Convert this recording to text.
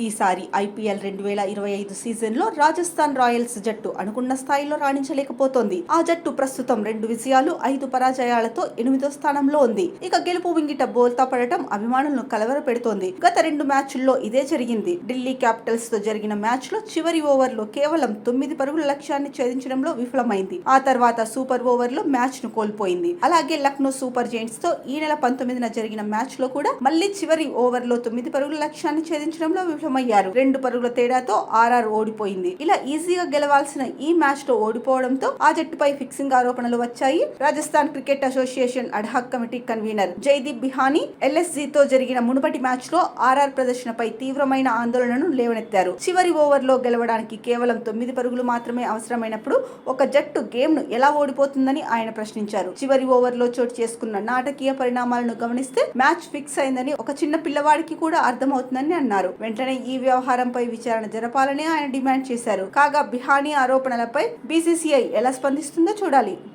ఈసారి ఐపీఎల్ 2025 సీజన్లో రాజస్థాన్ రాయల్స్ జట్టు అనుకున్న స్థాయిలో రాణించలేకపోతోంది. ఆ జట్టు ప్రస్తుతం 2 విజయాలు 5 పరాజయాలతో 8వ స్థానంలో ఉంది. ఇక గెలుపు వింగిట బోల్తా పడటం అభిమానులను కలవరపెడుతోంది. గత 2 మ్యాచ్ల్లో ఇదే జరిగింది. ఢిల్లీ క్యాపిటల్స్ తో జరిగిన మ్యాచ్ లో చివరి ఓవర్లో కేవలం 9 పరుగుల లక్ష్యాన్ని ఛేదించడంలో విఫలమైంది. ఆ తర్వాత సూపర్ ఓవర్లో మ్యాచ్ ను కోల్పోయింది. అలాగే లక్నో సూపర్ జెయింట్స్ తో ఈ నెల 19న జరిగిన మ్యాచ్ లో కూడా మళ్లీ చివరి ఓవర్లో 9 పరుగుల లక్ష్యాన్ని ఛేదించడంలో విఫలమయ్యారు. 2 పరుగుల తేడాతో ఆర్ఆర్ ఓడిపోయింది. ఇలా ఈజీగా గెలవాల్సిన ఈ మ్యాచ్ లో ఓడిపోవడంతో ఆ జట్టుపై ఫిక్సింగ్ ఆరోపణలు వచ్చాయి. Rajasthan cricket association ad hoc committee convener Jaideep Bihani LSG తో జరిగిన మునుపటి మ్యాచ్ లో ఆర్ఆర్ ప్రదర్శనపై తీవ్రమైన ఆందోళనను లేవనెత్తారు. చివరి ఓవర్లో గెలవడానికి కేవలం 9 పరుగులు మాత్రమే అవసరమైనప్పుడు ఒక జట్టు గేమ్ ను ఎలా ఓడిపోతుందని ఆయన ప్రశ్నించారు. చివరి ఓవర్లో చోటు చేసుకున్న నాటకీయ పరిణామాలను గమనిస్తే మ్యాచ్ ఫిక్స్ అయిందని ఒక చిన్న పిల్లవాడికి కూడా అర్థమవుతుందని అన్నారు. వెంటనే ఈ వ్యవహారంపై విచారణ జరపాలని ఆయన డిమాండ్ చేశారు. కాగా బిహానీ ఆరోపణలపై బీసీసీఐ ఎలా స్పందిస్తుందో చూడాలి.